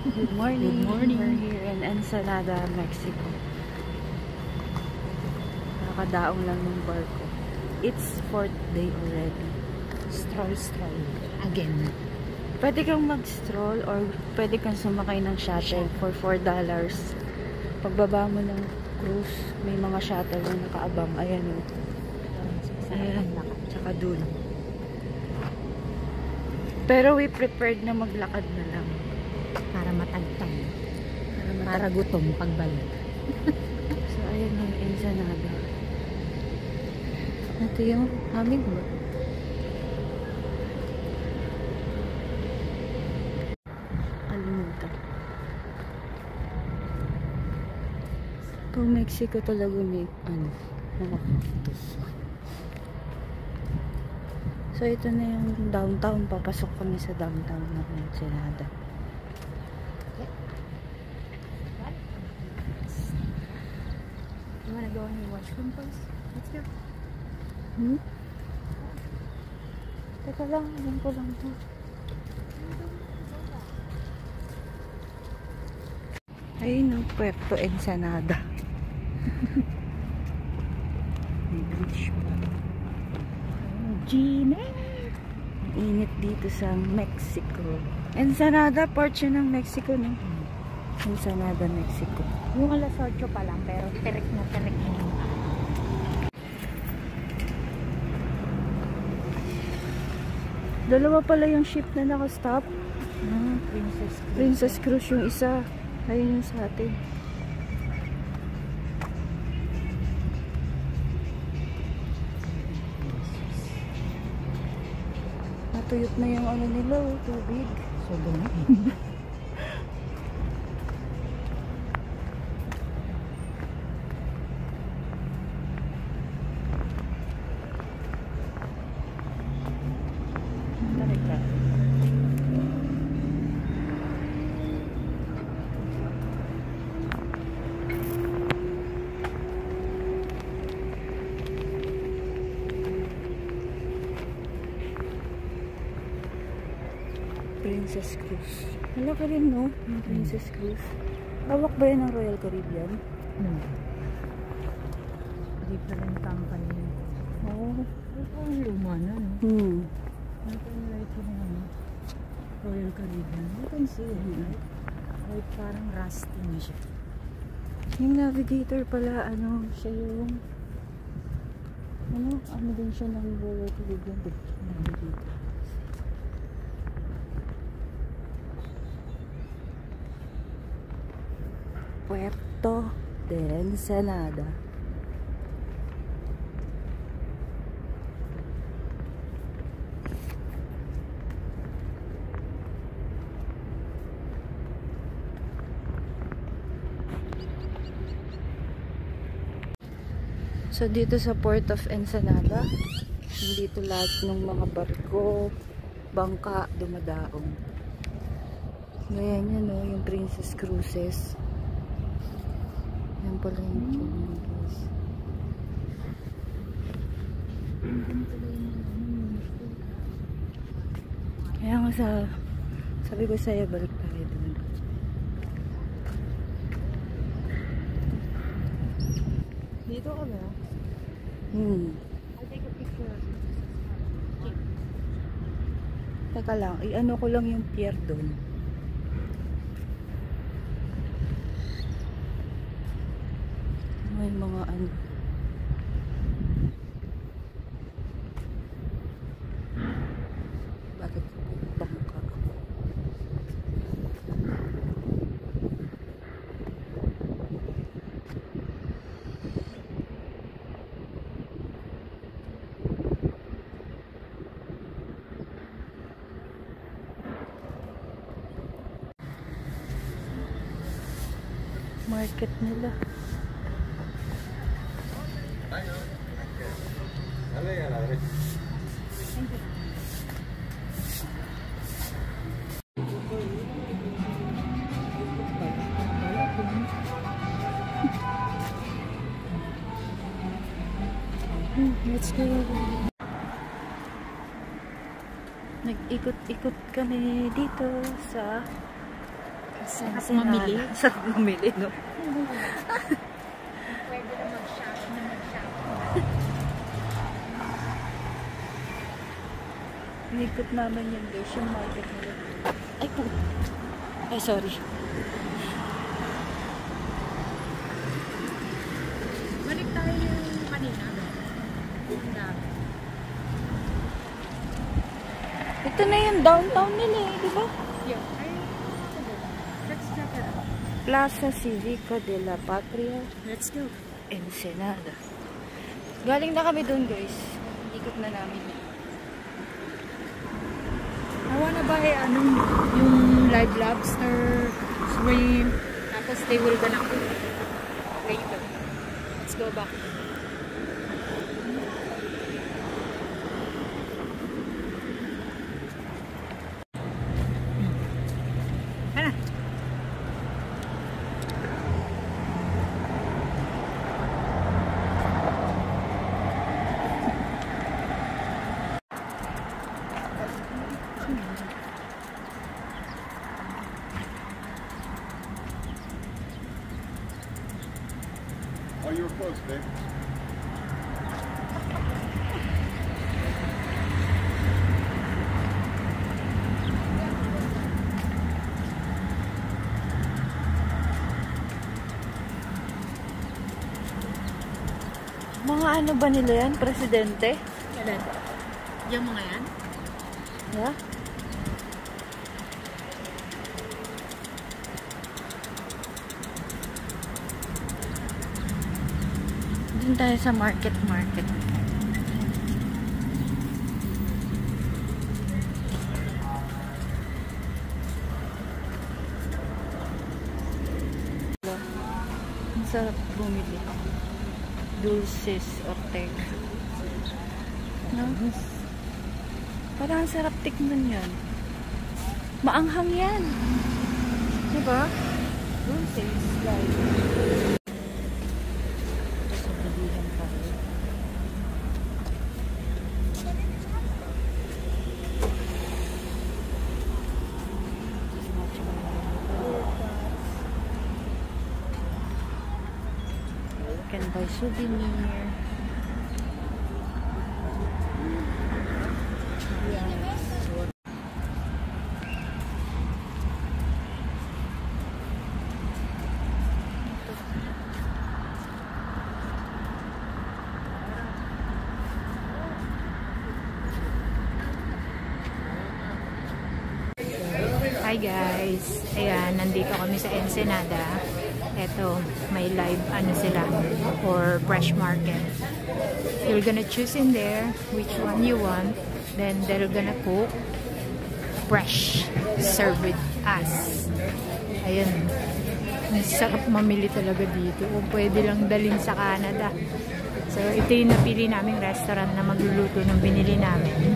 Good morning. Good morning. We're here in Ensenada, Mexico. Nakakadaong lang ng barko. It's 4th day already. Stroll again. Pwede kang mag-stroll or pwede kang sumakay ng shuttle for $4. Pagbaba mo ng cruise, may mga shuttle na nakaabang. Ayan o. Ayan. Tsaka dun. Pero we prepared na maglakad na lang. Para matagtag. Para gutom pagbalik. So, ayan yung Ensenada. Ito yung hummingbird. Kalimutan. Pag Mexico talaga may mga cactus. So, ito na yung downtown. Papasok kami sa downtown ng Ensenada. You wanna go in your washroom first? Let's go. Teka lang, alam ko lang to. Ayun ang Puerto Ensenada. May beach pa. Gine! Init dito sa Mexico. Ensenada, port siya ng Mexico, no? Ensenada, Mexico. Yung alas 8 pa lang, pero tirik na tirik na. Dalawa pala yung ship na nakastop. Princess Cruise yung isa. Ayun yung sa atin. Natuyot na yung ano nila, tubig. So, dumi. Princess Cruise. Wala ka rin, no? Yung Princess Cruise. Hawak ba yan ng Royal Caribbean? Different company. Oo. Parang luma na, no? Nothing like Royal Caribbean. You can see it, right? Like parang rusty na siya. Yung navigator pala, siya yung ano din siya ng Royal Caribbean. Navigator. Puerto de Ensenada. So dito sa Port of Ensenada, dito lahat ng mga barko, bangka, dumadaong. Ngayon yun, no, yung Princess Cruises. Yan pala yung guys. Kaya nga sabi ko sa'yo, balik tayo dun. Dito ka ba? I'll take a picture of it. Teka lang, i-ano ko lang yung pier dun. May mga bakit bangka? Market nila. Let's go. Nag-ikot-ikot kami dito sa Sarap mamili. Sarap mamili, no? Pwede na mag-shop na mag-shop. Inikot naman yung guys, yung market nila. Ay po. Ay, sorry. Balik tayo yung kanina. Ang dami. Ito na yung downtown nila eh, di ba? Yeah. Let's check it out. Plaza Cívico de la Patria, Let's go. Ensenada. Galing na kami dun guys. Ikot na namin. I wanna buy yung live lobster, shrimp, tapos they will gonna cook later. Let's go back. Ano? Oh, you were close, babe. Mga ano ba nila yan? Presidente? Kailan? Yung mga yan? Yeah? Doon tayo sa market. Ang sarap bumili. Dulces Ortega. No? Parang ang sarap tikman yan. Maanghang yan. Diba? Dulces, guys. Sa bilihan pa rin. You can buy souvenir. Hi guys! Ayan, nandito kami sa Ensenada. Eto, may live ano sila or fresh market. You're gonna choose in there which one you want. Then they're gonna cook fresh. Serve with us. Ayan. Ang sarap mamili talaga dito. O pwede lang dalhin sa Canada. So, ito yung napili naming restaurant na magluluto ng binili namin.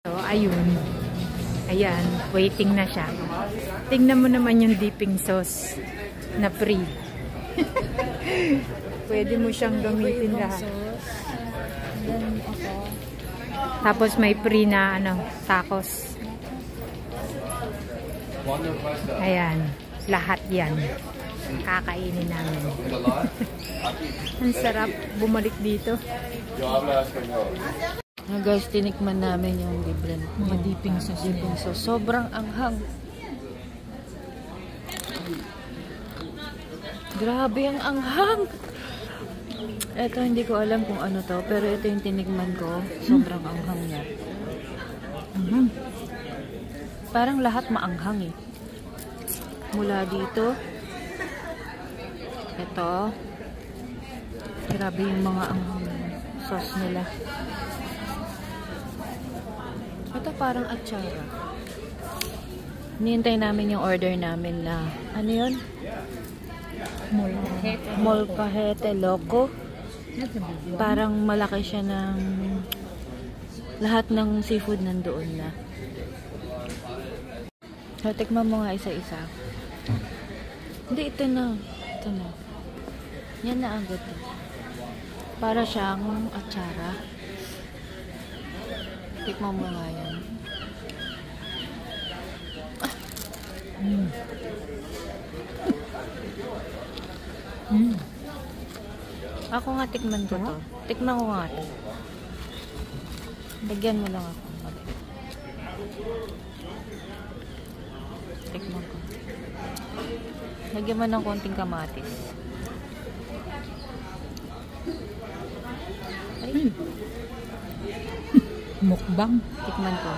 So, ayun. Ayan, waiting na siya. Tingnan mo naman yung dipping sauce na free. Pwede mo siyang gamitin lahat. Tapos may free na tacos. Ayan, lahat yan. Kakainin namin. Ang sarap bumalik dito. Guys, tinikman namin yung libre. Mga dipping sauce. Sobrang anghang. Grabe ang anghang. Ito, hindi ko alam kung ano to. Pero ito yung tinikman ko. Sobrang anghang niya. Parang lahat maanghang eh. Mula dito. Ito. Grabe yung mga anghang sauce nila. Ito parang atsara. Nihintay namin yung order namin na ano yun? Molcajete Loco. Parang malaki siya ng lahat ng seafood nandoon na. So, tikman mo nga isa-isa. Hindi, ito na. Ito na. Yan na agad. Para siyang atsara. Tikman mo nga yan. Ako nga tikman ko to. Tikman ko nga to. Lagyan mo lang ako. Tikman ko. Lagyan mo ng konting kamatis. Ay. Mukbang. Tikman ko.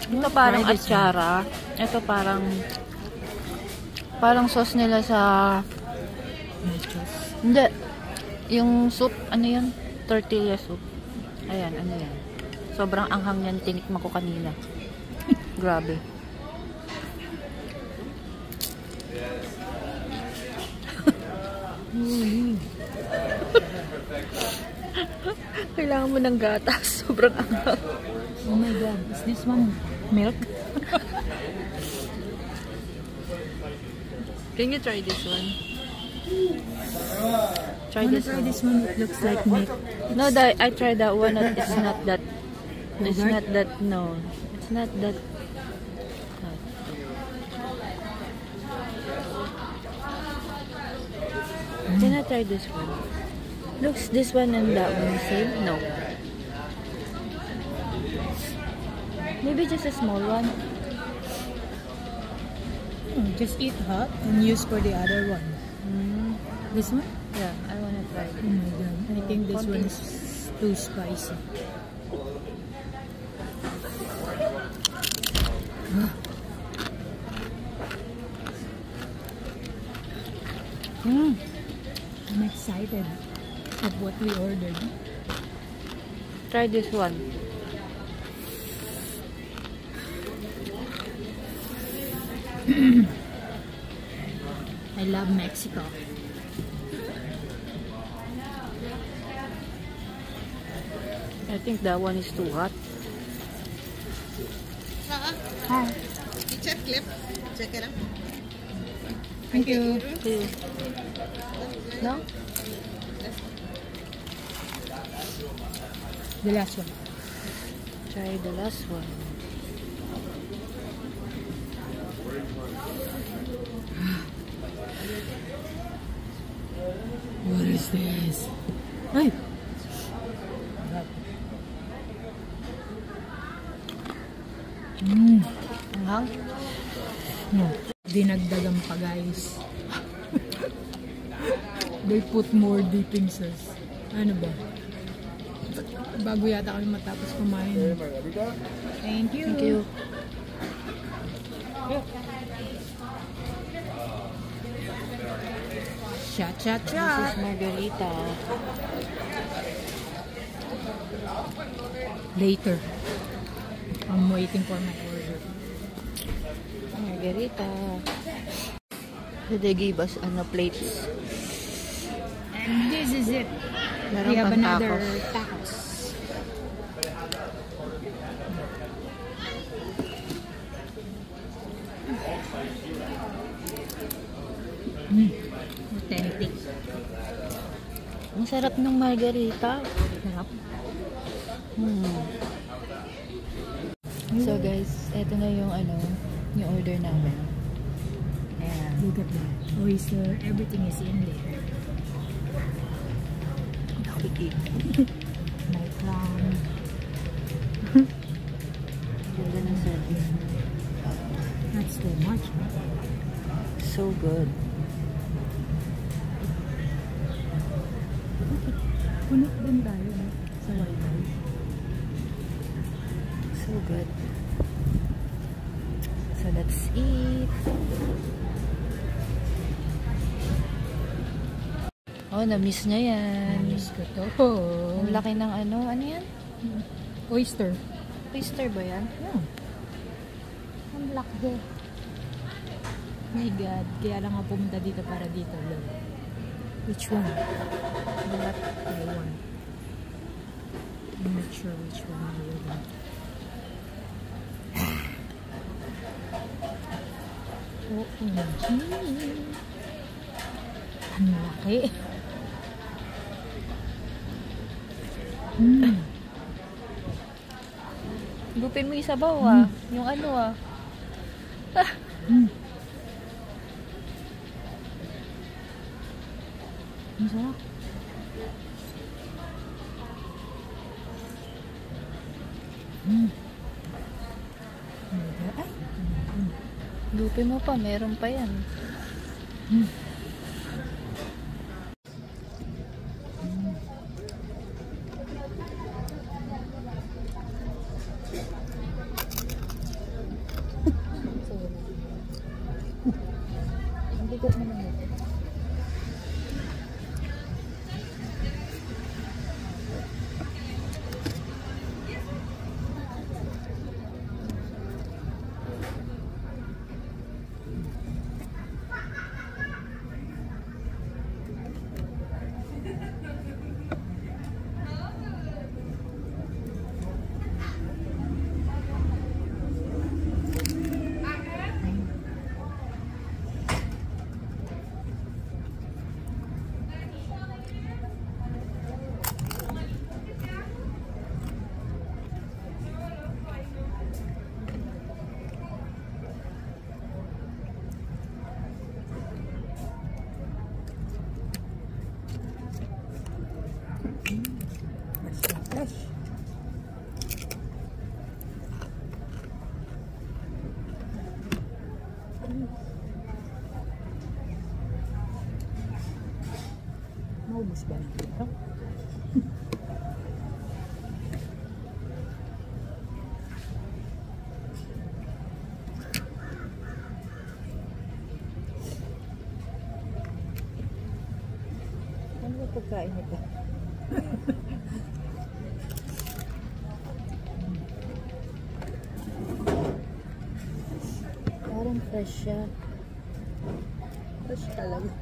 Ito parang atsara. Ito parang sauce nila sa hindi. Yung soup, ano yun? Tortilla soup. Ayan, ano yan. Sobrang anghang yan. Tinikman ko kanina. Grabe. Kailangan mo ng gatas. Sobrang anghang. Oh my god, is this one milk? Can you try this one? Try I wanna this try one. this one. It looks like milk. No, I tried that one. It's not that. It's not that. No, it's not that. Can I try this one? Looks this one and that one same? No. Maybe just a small one. Just eat hot and use for the other one. This one? Yeah, I wanna try Oh it. my god, I think this one is too spicy. I'm excited of what we ordered. Try this one. I love Mexico. I think that one is too hot. Hi. Picture clip. Check it out. Thank you. No? The last one. Try the last one. What is this? Ay! Anghang? No. Dinagdagan pa, guys. They put more dipping sauce. Ano ba? Bago yata kami matapos kumain. Thank you. Thank you. Chat, chat, This chat. is margarita. Later. I'm waiting for my order. Margarita. So they gave us plates. And this is it. Meron We have pang another tacos. tacos. Authentic. Ang sarap ng margarita. Sarap. So guys, eto na yung yung order namin. Ayan. Look at that. Oyster. Everything is in there. My clown. Ganda ng service. That's too much. Huh? So good. Punit din tayo sa wifi. So good. So let's eat. Oh, na-miss niya yan. Miss ko to. Ang laki ng ano yan? Oyster. Oyster ba yan? Yeah. Ang laki. My God. Kaya lang ako pumunta dito para dito. Look. Which one? Not I want. I'm not sure which one I will want. OMG. Ang laki. Gupin mo yung sabaw ah. Yung ano ah. Masarap. Ay. Gupin mo pa, meron pa yan. Ang bigat naman ito. Fresh. Maubos ba na ito? Ano ba pagkain ito? Parang fresh siya. Fresh talaga.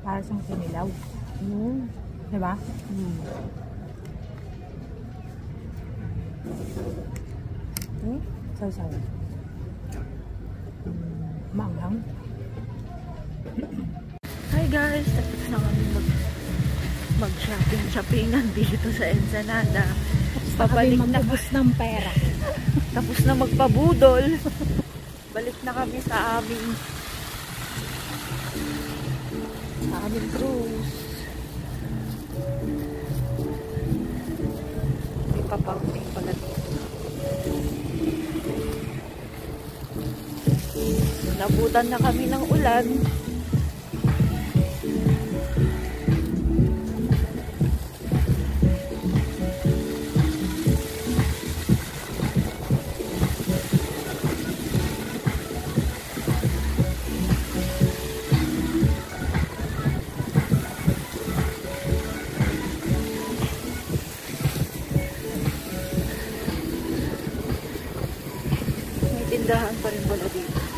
Para siyang kinilaw. Diba? Saw-saw. Maanghang. Hi guys! Tapos na kami mag-shopping-shoppingan dito sa Ensenada. Pabalik na ng pera. Tapos na magpabudol. Balik na kami sa aming cruise. May papangting pala dito. Nabutan na kami ng ulan. May tindahan pa rin pala dito.